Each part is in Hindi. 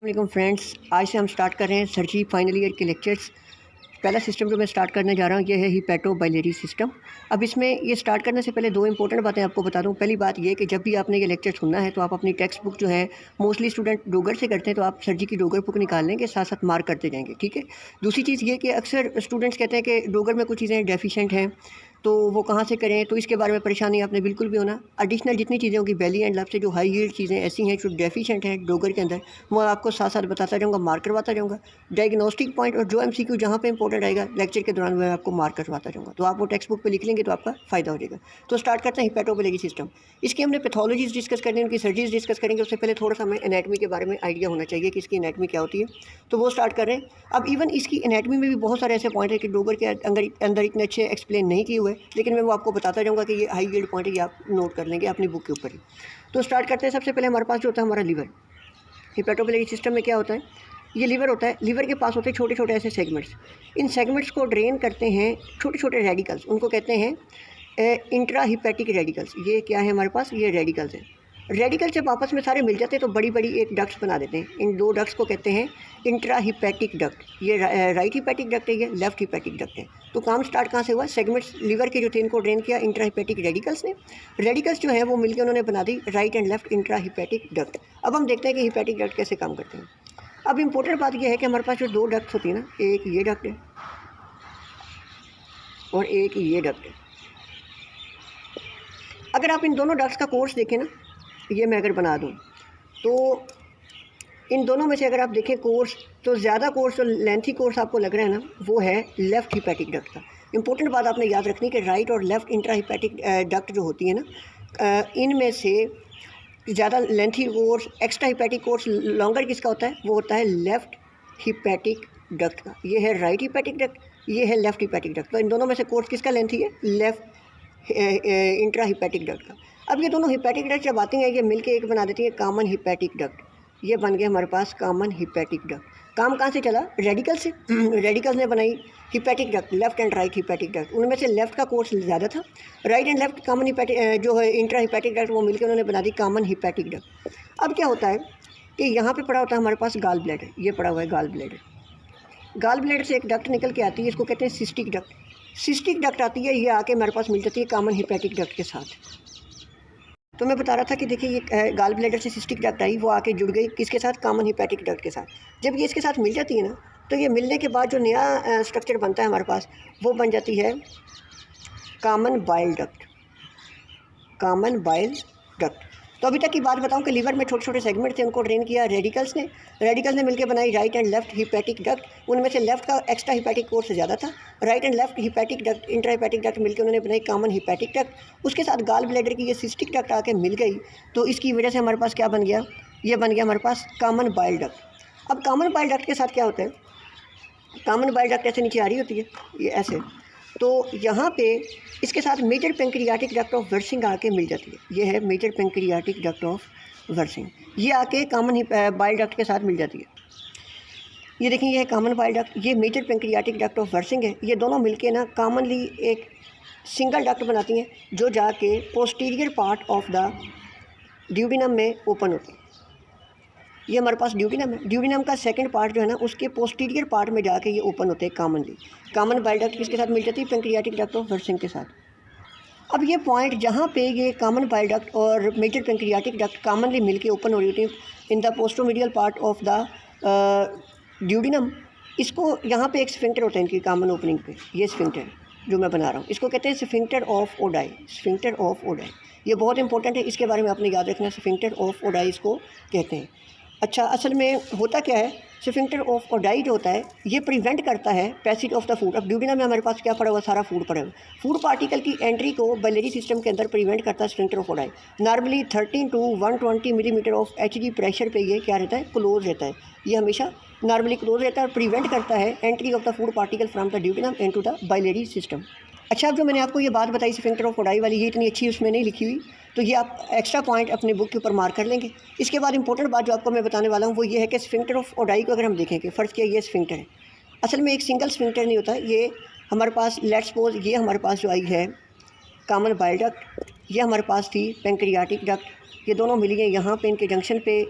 वालेकुम फ्रेंड्स, आज से हम स्टार्ट कर रहे हैं सर्जरी फाइनल ईयर के लेक्चर्स। पहला सिस्टम जो मैं स्टार्ट करने जा रहा हूँ ये है हिपैटोबाइलियरी सिस्टम। अब इसमें ये स्टार्ट करने से पहले दो इंपॉर्टेंट बातें आपको बता दूँ। पहली बात ये कि जब भी आपने ये लेक्चर सुनना है तो आप अपनी टेक्स्ट बुक जो है, मोस्टली स्टूडेंट डोगर से करते हैं, तो आप सर्जरी की डोगर बुक निकाल लेंगे, साथ साथ मार्क करते जाएंगे, ठीक है। दूसरी चीज़ ये कि अक्सर स्टूडेंट्स कहते हैं कि डोगर में कुछ चीज़ें डेफिशिएंट हैं, तो वो कहाँ से करें, तो इसके बारे में परेशानी आपने बिल्कुल भी होना। एडिशनल जितनी चीज़ें होंगी बेली एंड लैब से, जो हाई यील्ड चीज़ें ऐसी हैं जो डेफिशिएंट हैं डोगर के अंदर, वो आपको साथ साथ बताता जाऊँगा, मार्क करवाता जाऊँगा। डायग्नोस्टिक पॉइंट और जो MCQ जहाँ पे इंपॉर्टेंट आएगा लेक्चर के दौरान मैं आपको मार्क करवाता जाऊँगा, तो आप वो टेक्स्ट बुक पे लिख लेंगे तो आपका फ़ायदा हो जाएगा। तो स्टार्ट करते हैं हिपैटोबाइलियरी सिस्टम। इसकी हमने पैथोलॉजीज डिस्कस करनी है, उनकी सर्जरीज डिस्कस करेंगे। उससे पहले थोड़ा सा हमें एनाटमी के बारे में आइडिया होना चाहिए कि इसकी एनाटमी क्या होती है, तो वो स्टार्ट कर रहे हैं। अब इवन इसकी एनाटमी में भी बहुत सारे ऐसे पॉइंट है कि डोगर के अंदर इतने अच्छे एक्सप्लेन नहीं किए हुए, लेकिन मैं वो आपको बताता जाऊँगा कि ये हाई यील्ड पॉइंट है, ये आप नोट कर लेंगे अपनी बुक के ऊपर ही। तो स्टार्ट करते हैं। सबसे पहले हमारे पास जो होता है हमारा लीवर। हिपैटोबाइलियरी सिस्टम में क्या होता है, ये लीवर होता है। लीवर के पास होते हैं छोटे छोटे ऐसे सेगमेंट्स। इन सेगमेंट्स को ड्रेन करते हैं छोटे छोटे रेडिकल्स, उनको कहते हैं इंट्रा हिपैटिक रेडिकल्स। ये क्या है हमारे पास, ये रेडिकल्स हैं। रेडिकल जब आपस में सारे मिल जाते हैं तो बड़ी बड़ी एक डक्ट्स बना देते हैं। इन दो डक्ट्स को कहते हैं इंट्रा हिपैटिक डक्ट। ये राइट हिपैटिक डक्ट है, ये लेफ्ट हिपैटिक डक्ट है। तो काम स्टार्ट कहाँ से हुआ, सेगमेंट्स लीवर के जो थे इनको ड्रेन किया इंट्रा हिपैटिक रेडिकल्स ने। रेडिकल्स जो है वो मिलकर उन्होंने बना दी right and left intra hepatic duct. अब हम देखते हैं कि हिपैटिक डक्ट कैसे काम करते हैं। अब इंपॉर्टेंट बात यह है कि हमारे पास जो दो डक्ट्स होती है ना, एक ये डक्ट है और एक ये डक्ट है। अगर आप इन दोनों डक्ट्स का कोर्स देखें ना, ये मैं अगर बना दूं तो इन दोनों में से अगर आप देखें कोर्स, तो ज़्यादा कोर्स, जो लेंथी कोर्स आपको लग रहा है ना, वो है लेफ़्ट हिपैटिक डक्ट का। इंपॉर्टेंट बात आपने याद रखनी कि राइट और लेफ़्ट इंट्रा हिपैटिक डक्ट जो होती है ना, इनमें से ज़्यादा lengthy course, extra hepatic course longer किसका होता है, वो होता है लेफ़्ट हिपैटिक डक्ट का। ये है राइट हिपैटिक डक्ट, ये है लेफ़्ट हिपैटिक डक्ट। तो इन दोनों में से कोर्स किसका लेंथी है, लेफ़्ट इंट्रा हिपैटिक डक्ट का। अब ये दोनों हिपैटिक डक्ट जब आती हैं, ये मिलके एक बना देती है कॉमन हिपैटिक डक्ट। ये बन गया हमारे पास कॉमन हिपैटिक डक्ट। काम कहाँ से चला, रेडिकल से। रेडिकल्स ने बनाई hepatic duct, left and right hepatic duct. उनमें से लेफ्ट का कोर्स ज़्यादा था, right and left common hepatic जो है इंट्रा हिपैटिक डक्ट, वो मिलकर उन्होंने बना दी कॉमन हिपैटिक डक्ट। अब क्या होता है कि यहाँ पे पड़ा होता है हमारे पास गाल ब्लैडर। ये पड़ा हुआ है गाल ब्लैडर। गाल ब्लैडर से एक डक्ट निकल के आती है, इसको कहते हैं सिस्टिक डक्ट। सिस्टिक डक्ट आती है, ये आके हमारे पास मिल जाती है कॉमन हिपैटिक डक्ट के साथ। तो मैं बता रहा था कि देखिए ये गाल ब्लैडर से सिस्टिक डक्ट आई, वो आके जुड़ गई किसके साथ, कॉमन हिपैटिक डक्ट के साथ। जब ये इसके साथ मिल जाती है ना, तो ये मिलने के बाद जो नया स्ट्रक्चर बनता है हमारे पास, वो बन जाती है common bile duct. Common bile duct. तो अभी तक की बात बताऊं कि लीवर में छोटे छोटे सेगमेंट थे, उनको ड्रेन किया रेडिकल्स ने। रेडिकल्स ने मिलकर बनाई right and left hepatic duct. उनमें से लेफ्ट का एक्स्ट्रा हिपैटिक कोर्स ज़्यादा था। Right and left hepatic duct, intra hepatic duct मिलकर उन्होंने बनाई कॉमन हिपैटिक डक्ट। उसके साथ गाल ब्लैडर की ये सिस्टिक डक्ट आके मिल गई, तो इसकी वजह से हमारे पास क्या बन गया, ये बन गया हमारे पास कॉमन बाइल डक्ट। अब कॉमन बाइल डक्ट के साथ क्या होता है, कॉमन बाइल डक्ट ऐसे नीचे आ रही होती है, ये ऐसे। तो यहाँ पे इसके साथ मेजर पेंक्रियाटिक डक्ट ऑफ वर्सिंग आके मिल जाती है। ये है मेजर पेंक्रियाटिक डक्ट ऑफ वर्सिंग, ये आके कॉमन बाइल डक्ट के साथ मिल जाती है। ये देखिए, ये है कॉमन बाइल डक्ट, ये मेजर पेंक्रियाटिक डक्ट ऑफ वर्सिंग है। ये दोनों मिलके ना कॉमनली एक सिंगल डक्ट बनाती हैं, जो जाके posterior part of the duodenum में ओपन होती है। ये हमारे पास ड्यूडिनम है। ड्यूडिनम का सेकंड पार्ट जो है ना, उसके पोस्टीरियर पार्ट में जाके ये ओपन होते हैं कॉमनली। कॉमन बाइल डक्ट किसके साथ मिल जाती है, पेंक्रियाटिक डक्ट ऑफ वर्सिंग के साथ। अब ये पॉइंट जहाँ पे ये कॉमन बाइल डक्ट और मेजर पेंक्रियाटिक डक्ट कॉमनली मिलके ओपन हो रही होती है in the posteromedial part of the duodenum, इसको यहाँ पे एक स्फिंक्टर होता है इनकी कॉमन ओपनिंग पे। ये स्फिंक्टर जो मैं बना रहा हूँ, इसको कहते हैं sphincter of ODI. Sphincter of ODI ये बहुत इंपॉर्टेंट है, इसके बारे में आपने याद रखना है। स्फिंक्टर ऑफ ओडाई इसको कहते हैं। अच्छा, असल में होता क्या है, स्फिंक्टर ऑफ ओडाई जो होता है, ये प्रिवेंट करता है पैसेज ऑफ द फूड। अब ड्यूडिनम में हमारे पास क्या पड़ा हुआ, सारा फूड पड़ा हुआ। फूड पार्टिकल की एंट्री को बाइलियरी सिस्टम के अंदर प्रिवेंट करता है sphincter of ODI. Normally 13 to 120 millimetre of HG pressure पे ये क्या रहता है, क्लोज रहता है। ये हमेशा नॉर्मली क्लोज रहता है और प्रिवेंट करता है entry of the food particle from the duodenum into the biliary system. अच्छा, अब जो मैंने आपको ये बात बताई स्फिंक्टर ऑफ ओडाई वाली, ये इतनी अच्छी उसमें नहीं लिखी हुई, तो ये आप एक्स्ट्रा पॉइंट अपने बुक के ऊपर मार्क कर लेंगे। इसके बाद इंपॉर्टेंट बात जो आपको मैं बताने वाला हूँ वो ये है कि स्फिंक्टर ऑफ ओडाई को अगर हम देखेंगे, फ़र्ज़ किया ये स्फिंक्टर है, असल में एक सिंगल स्फिंक्टर नहीं होता। ये हमारे पास लेट्स सपोज ये हमारे पास जो आई है कॉमन बाइल डक्ट, ये हमारे पास थी पेंक्रियाटिक डक्ट, ये दोनों मिली हैं यहाँ पे, इनके जंक्शन पे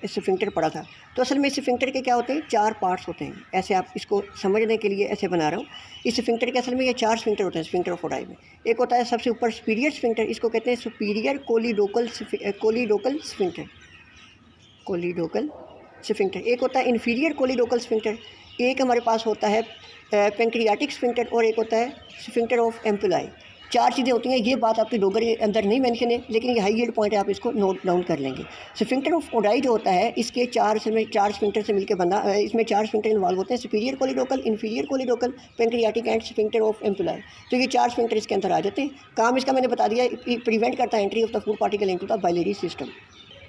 स्फिंक्टर पड़ा था। तो असल में स्फिंक्टर के क्या होते हैं, 4 पार्ट्स होते हैं। ऐसे आप इसको समझने के लिए ऐसे बना रहा हूँ। इस स्फिंक्टर के असल में ये 4 स्फिंक्टर होते हैं स्फिंक्टर ऑफ ओडाई में। एक होता है सबसे ऊपर सुपीरियर स्फिंक्टर, इसको कहते हैं सुपीरियर कोलिडोकल स्फिंक्टर, कोलिडोकल स्फिंक्टर। एक होता है इन्फीरियर कोलिडोकल स्फिंक्टर, एक हमारे पास होता है पेंक्रियाटिक स्फिंक्टर, और एक होता है स्फिंक्टर ऑफ एम्पुलाई। 4 चीज़ें होती हैं। ये बात आपकी डोगर के अंदर नहीं मेंशन है, लेकिन ये हाई यील्ड पॉइंट है, आप इसको नोट डाउन कर लेंगे। स्फिंक्टर ऑफ ओडाई जो होता है, इसके 4 स्फिंक्टर से मिलकर बना, इसमें 4 स्फिंक्टर इन्वॉल्व होते हैं, superior choledochal, inferior choledochal, pancreatic and sphincter of ampullae. तो ये 4 स्फिंक्टर इसके अंदर आ जाते हैं। काम इसका मैंने बता दिया, प्रिवेंट करता है entry of the food particle into the biliary system.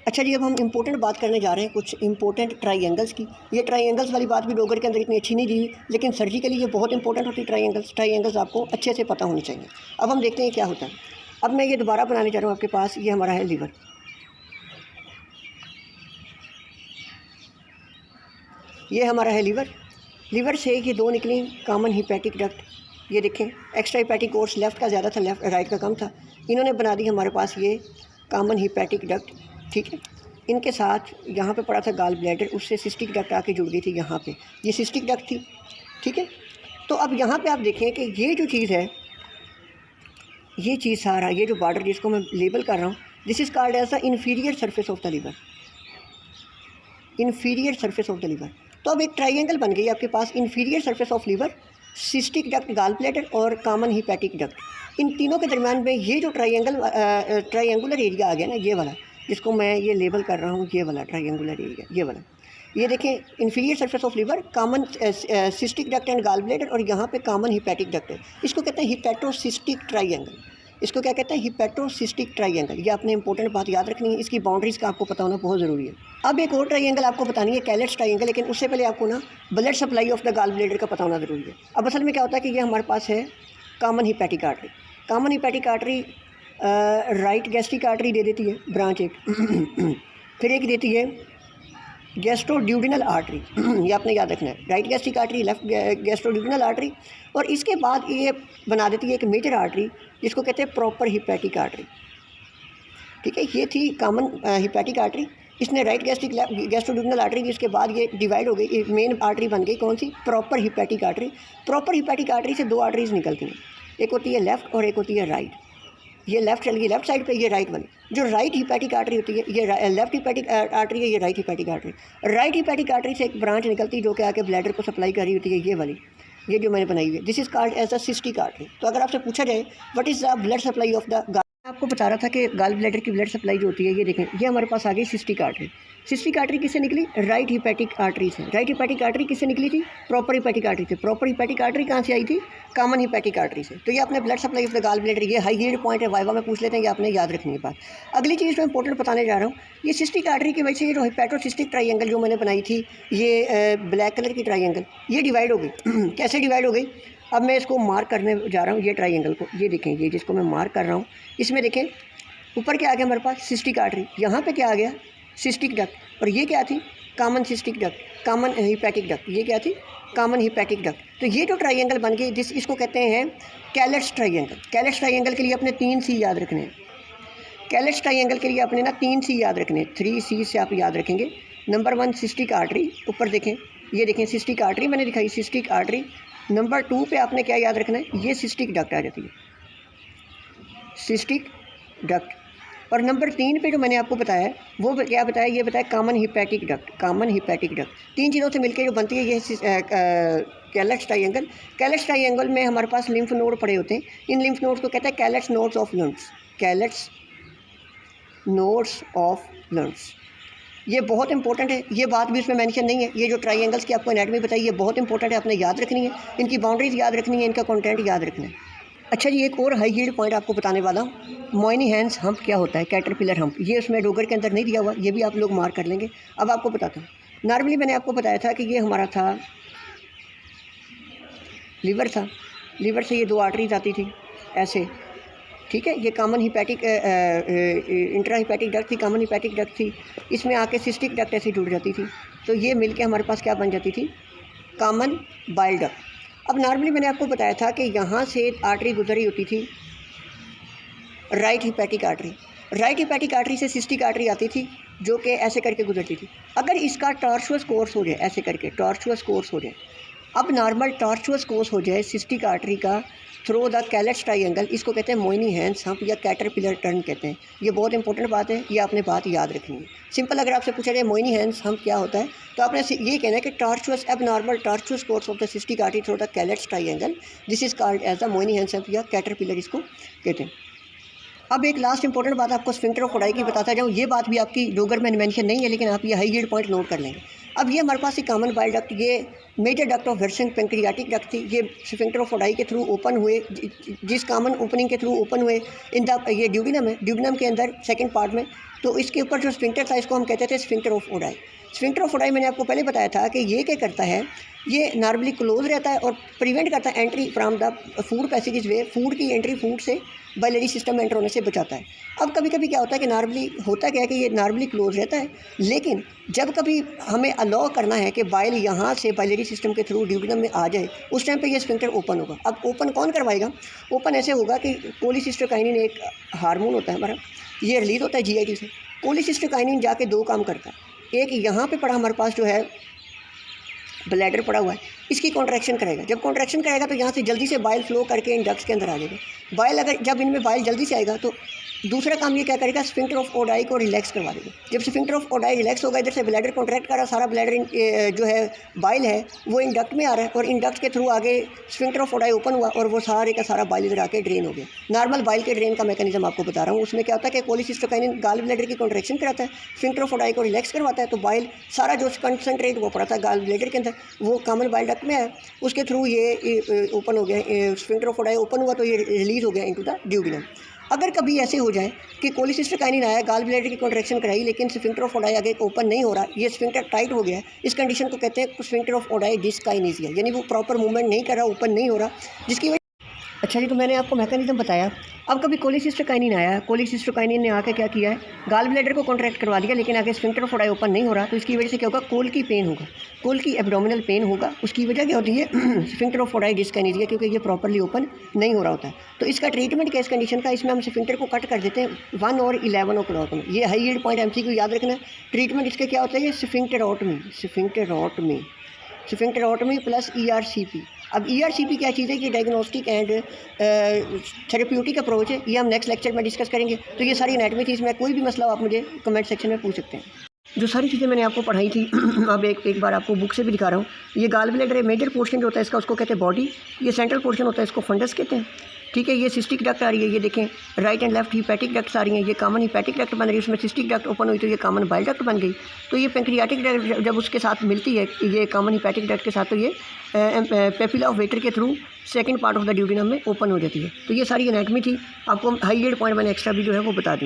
अच्छा जी, अब हम इंपॉर्टेंट बात करने जा रहे हैं कुछ इंपॉर्टेंट ट्राइंगल्स की। ये ट्राइंगल्स वाली बात भी डोगर के अंदर इतनी अच्छी नहीं दी, लेकिन सर्जिकली ये बहुत इंपॉर्टेंट होती है। ट्राइंगल्स आपको अच्छे से पता होनी चाहिए। अब हम देखते हैं क्या होता है। अब मैं ये दोबारा बनाने जा रहा हूँ आपके पास। ये हमारा है लीवर, ये हमारा है लीवर। लीवर से ये 2 निकली कॉमन हिपैटिक डक्ट। ये देखें, एक्स्ट्रा हिपैटिक कोर्स लेफ़्ट का ज़्यादा था, राइट का कम था। इन्होंने बना दी हमारे पास ये कॉमन हिपैटिक डक्ट, ठीक है। इनके साथ यहाँ पे पड़ा था गाल ब्लैडर, उससे सिस्टिक डक्ट आके जुड़ गई थी यहाँ पे, ये सिस्टिक डक्ट थी, ठीक है। तो अब यहाँ पे आप देखें कि ये जो चीज़ है, ये चीज़ सारा, ये जो बॉर्डर जिसको मैं लेबल कर रहा हूँ, this is called as the inferior surface of the liver, inferior surface of the liver. तो अब एक ट्राइंगल बन गई आपके पास, inferior surface of liver, cystic duct, gall bladder और कॉमन हिपैटिक डक्ट। इन तीनों के दरमियान में ये जो ट्राइंगुलर एरिया आ गया ना, ये वाला जिसको मैं ये लेबल कर रहा हूँ, ये वाला ट्राइंगुलर एरिया, ये वाला, ये देखें inferior surface of liver, common cystic duct and gall bladder, और यहाँ पे कॉमन हिपैटिक डक्ट है। इसको कहते हैं हिपैटोसिस्टिक ट्राइंगल। इसको क्या कहते हैं, हिपैटोसिस्टिक ट्राइंगल। ये आपने इंपॉर्टेंट बात याद रखनी है, इसकी बाउंड्रीज़ का आपको पता होना बहुत ज़रूरी है। अब एक और ट्राइंगल आपको बतानी है, कैलेट्स ट्राइंगल, लेकिन उससे पहले आपको ना blood supply of the gall bladder का पता होना ज़रूरी है। अब असल में क्या होता है कि ये हमारे पास है common hepatic artery. Common hepatic artery right gastric artery दे देती है ब्रांच एक, फिर एक देती है गैस्ट्रोड्यूडिनल आर्टरी, ये आपने याद रखना है, right gastric artery, left gastroduodenal artery, और इसके बाद ये बना देती है एक मेजर आर्टरी जिसको कहते हैं प्रॉपर हिपैटिक आर्टरी, ठीक है। ये थी कॉमन हिपैटिक आर्टरी, इसने राइट गैस्ट्रोड्यूडिनल आर्टरी की, इसके बाद ये डिवाइड हो गई, मेन आर्टरी बन गई कौन सी, proper hepatic artery. Proper hepatic artery से 2 आर्टरीज निकलती हैं, एक होती है लेफ़्ट और एक होती है राइट। ये लेफ़्ट चल गई लेफ़्ट साइड पे, ये राइट वाली। जो राइट हिपैटिक आर्टरी होती है, ये लेफ़्ट हिपैटिक आर्टरी है, ये right hepatic artery. Right hepatic artery से एक ब्रांच निकलती है जो कि आके ब्लैडर को सप्लाई कर रही होती है, ये वाली, ये जो मैंने बनाई हुई है, this is called as a cystic artery. तो अगर आपसे पूछा जाए what is the blood supply of the, आपको बता रहा था कि गाल ब्लैडर की ब्लड सप्लाई जो होती है, ये देखें, ये हमारे पास आ गई सिस्टिक आर्टरी। सिस्टिक आर्टरी किससे निकली, राइट हिपैटिक आर्टरी से। राइट हिपैटिक आर्टरी किससे निकली थी, प्रॉपर हिपैटिक आर्टरी से। प्रॉपर हिपैटिक आर्टरी कहाँ से आई थी, कॉमन हिपैटिक आर्टरी से। तो ये अपने blood supply of the gall bladder, ये हाई यील्ड पॉइंट है, वाइवा में पूछ लेते हैं, ये आपने याद रखनी है बात। अगली चीज़ जो इंपॉर्टेंट बताने जा रहा हूँ, ये सिस्टिक आर्टरी की वजह से ये जो हिपैटोसिस्टिक ट्राइंगल जो मैंने बनाई थी, ये ब्लैक कलर की ट्राइंगल, ये डिवाइड हो गई। कैसे डिवाइड हो गई, अब मैं इसको मार्क करने जा रहा हूँ, ये ट्राइंगल को, ये देखें, ये जिसको मैं मार्क कर रहा हूँ, इसमें देखें ऊपर क्या आ गया हमारे पास, सिस्टिक आर्टरी, यहाँ पे क्या आ गया, सिस्टिक डक्ट, और ये क्या थी, common cystic duct, common hepatic duct, ये क्या थी, कॉमन हिपैटिक डक्ट। तो ये जो ट्राइंगल बन गई, इसको कहते हैं कैलेट्स ट्राइंगल। कैलेट्स ट्राइंगल के लिए अपने 3 C याद रखने हैं। कैलेट्स ट्राइंगल के लिए अपने ना 3 C याद रखने हैं, 3 C से आप याद रखेंगे। नंबर 1 सिस्टिक आर्टरी, ऊपर देखें, ये देखें सिस्टिक आर्टरी मैंने दिखाई, सिस्टिक आर्टरी। नंबर 2 पे आपने क्या याद रखना है, ये सिस्टिक डक्ट आ जाती है, सिस्टिक डक्ट। और नंबर 3 पे जो मैंने आपको बताया, वो क्या बताया, ये बताया common hepatic duct, common hepatic duct. 3 चीज़ों से मिलकर जो बनती है ये कैलेट्स ट्राइंगल। कैलेट्स ट्राइंगल में हमारे पास लिम्फ नोड पड़े होते हैं, इन लिम्फ नोड्स को कहते हैं कैलेट्स nodes of lungs, कैलेट्स nodes of lungs. ये बहुत इंपॉर्टेंट है, ये बात भी इसमें मेंशन नहीं है। ये जो ट्राइंगल्स की आपको एनाटॉमी बताई, ये बहुत इंपॉर्टेंट है, आपने याद रखनी है, इनकी बाउंड्रीज याद रखनी है, इनका कंटेंट याद रखना है। अच्छा जी, एक और हाई यील्ड पॉइंट आपको बताने वाला हूँ, मोइनी हैंड्स हम्प क्या होता है, कैटरपिलर हम्प। ये उसमें डोगर के अंदर नहीं दिया हुआ, ये भी आप लोग मार्क कर लेंगे। अब आपको बताता हूँ, नॉर्मली मैंने आपको बताया था कि ये हमारा था लीवर था, लीवर से ये 2 आर्टरीज आती थी ऐसे, ठीक है। ये common hepatic intra hepatic duct थी, कॉमन हिपैटिक डक्ट थी, इसमें आके सिस्टिक डक्ट ऐसे जुड़ जाती थी, तो ये मिलके हमारे पास क्या बन जाती थी, कॉमन बाइल डक्ट। अब नॉर्मली मैंने आपको बताया था कि यहाँ से आर्टरी गुजरी होती थी right hepatic artery. Right hepatic artery से सिस्टिक आर्टरी आती थी जो कि ऐसे करके गुजरती थी। अगर इसका टॉर्चुअस कोर्स हो जाए, ऐसे करके टॉर्चुअस कोर्स हो जाए, अब नॉर्मल टॉर्चुअस कोर्स हो जाए सिस्टिक आर्टरी का थ्रू द कैलेट्स ट्राइंगल, इसको कहते हैं मोइनी-हेंस हम्प या कैटरपिलर टर्न कहते हैं। ये बहुत इंपॉर्टेंट बात है, ये आपने बात याद रखनी है। सिंपल अगर आपसे पूछा जाए मोइनी-हेंस हम्प क्या होता है, तो आपने ये कहना है कि tortuous abnormal tortuous course of the cystic artery through the Calot's triangle, this is called as the Moynihan's hump या कैटरपिलर इसको कहते हैं। अब एक लास्ट इंपॉर्टेंट बात आपको स्फिंक्टर ऑफ ओडाई की बताता जाऊँ। ये बात भी आपकी डोगर में मेंशन नहीं है, लेकिन आप ये हाई यील्ड पॉइंट नोट कर लेंगे। अब ये हमारे पास एक कॉमन बाइल डक्ट, ये major duct of Wirsung pancreatic duct थी। ये स्फिंक्टर ऑफ ओडाई के थ्रू ओपन हुए, जिस कॉमन ओपनिंग के थ्रू ओपन हुए इन द ये ड्यूडिनम है, ड्यूडिनम के अंदर सेकंड पार्ट में। तो इसके ऊपर जो स्फिंक्टर था इसको हम कहते थे sphincter of ODI. Sphincter of ODI मैंने आपको पहले बताया था कि ये क्या करता है, ये नॉर्मली क्लोज रहता है और प्रिवेंट करता है entry from the food passages way, food की एंट्री फूड से बाइलरी सिस्टम में एंटर होने से बचाता है। अब कभी कभी क्या होता है कि नॉर्मली होता क्या है कि ये नॉर्मली क्लोज रहता है, लेकिन जब कभी हमें अलाउ करना है कि बाइल यहाँ से बाइलरी सिस्टम के थ्रू ड्यूडिनम में आ जाए, उस टाइम पे ये स्फिंक्टर ओपन होगा। अब ओपन कौन करवाएगा? ओपन ऐसे होगा कि कोलिसिस्टोकाइनिन एक हार्मोन होता है हमारा, ये रिलीज होता है जीआईटी से। कोलिसिस्टोकाइनिन जाके दो काम करता है। एक यहाँ पे पड़ा हमारे पास जो है ब्लैडर पड़ा हुआ है, इसकी कॉन्ट्रैक्शन करेगा। जब कॉन्ट्रैक्शन करेगा तो यहाँ से जल्दी से बाइल फ्लो करके इन डक्ट्स के अंदर आ जाएगा। बाइल अगर जब इनमें बाइल जल्दी से आएगा तो दूसरा काम ये क्या करेगा, स्फिंक्टर ऑफ ओडाई को रिलैक्स करवा देगा। जब स्फिंक्टर ऑफ ओडाई रिलैक्स होगा, इधर से ब्लैडर कॉन्ट्रैक्ट कर रहा, सारा ब्लैडर जो है बाइल है वो इन डक्ट में आ रहा है और इन डक्ट के थ्रू आगे स्फिंक्टर ऑफ ओडाई ओपन हुआ और वो सारे का सारा बाइल इधर आके ड्रेन हो गया। नॉर्मल बाइल के ड्रेन का मैकेनिज्म आपको बता रहा हूँ। उसमें क्या होता है कि कोलिसिस्टोकाइनिन गाल ब्लैडर की कॉन्ट्रैक्शन कराता है, स्फिंक्टर ऑफ ओडाई को रिलैक्स करवाता है, तो बाइल सारा जो कंसनट्रेट वो पड़ा था गाल ब्लैडर के अंदर वो कॉमन बाइल डक्ट में है, उसके थ्रू ये ओपन हो गया। स्फिंक्टर ऑफ ओडाई ओपन हुआ तो ये रिलीज हो गया इनटू द ड्यूडिनम। अगर कभी ऐसे हो जाए कि कोलिसिस्टोकाइनिन आया, गाल ब्लैडर की कॉन्ट्रैक्शन कराई, लेकिन स्फिंक्टर ऑफ ओडाई आगे ओपन नहीं हो रहा, ये स्फिंक्टर टाइट हो गया है, इस कंडीशन को कहते हैं स्फिंक्टर ऑफ ओडाई डिस्काइनेसिया, यानी वो प्रॉपर मूवमेंट नहीं कर रहा, ओपन नहीं हो रहा, जिसकी वजह। अच्छा जी, तो मैंने आपको मैकेनिज्म बताया। अब कभी कोलिसिस्टोकाइनिन आया, कोलिसिस्टोकाइनिन ने आके क्या किया है, गाल ब्लैडर को कॉन्ट्रैक्ट करवा दिया, लेकिन आगे स्फिंक्टर ऑफ ओडाई ओपन नहीं हो रहा, तो इसकी वजह से क्या होगा, कोल की पेन होगा, कोल की एब्डोमिनल पेन होगा। उसकी वजह क्या होती है, स्फिंक्टर ऑफ ओडाई डिस्काइनेसिया, क्योंकि ये प्रॉपर्ली ओपन नहीं हो रहा होता है। तो इसका ट्रीटमेंट क्या इस कंडीशन का, इसमें हम स्फिंक्टर को कट कर देते हैं 1 और 11 o'clock में। ये हाई यील्ड पॉइंट एमसीक्यू याद रखना है। ट्रीटमेंट इसका क्या होता है, ये स्फिंक्टरोटमी, स्फिंक्टरोटमी, स्फिंक्टरोटमी प्लस ERCP। अब ERCP क्या चीज़ है कि डायग्नोस्टिक एंड थेरेप्यूटिक अप्रोच है, ये हम नेक्स्ट लेक्चर में डिस्कस करेंगे। तो ये सारी एनाटमी थी, इसमें कोई भी मसला हो आप मुझे कमेंट सेक्शन में पूछ सकते हैं। जो सारी चीज़ें मैंने आपको पढ़ाई थी अब एक बार आपको बुक से भी दिखा रहा हूँ। ये गाल ब्लैडर मेजर पोर्शन जो होता है इसका, उसको कहते हैं बॉडी। ये सेंट्रल पोर्शन होता है, इसको फंडस कहते हैं। ठीक है, ये सिस्टिक डक्ट आ रही है, ये देखें right and left hepatic ducts आ रही हैं। ये कॉमन हिपैटिक डक्ट बन रही है, उसमें सिस्टिक डक्ट ओपन हुई तो ये कॉमन बाइल डक्ट बन गई। तो ये पेंक्रियाटिक डक्ट जब उसके साथ मिलती है, ये कॉमन हिपैटिक डक्ट के साथ, तो ये पेपिला ऑफ वेटर के through second part of the duodenum में ओपन हो जाती है। तो ये सारी एनाटमी थी। आपको हाई यील्ड पॉइंट मैंने एक्स्ट्रा भी जो है वो बता दी।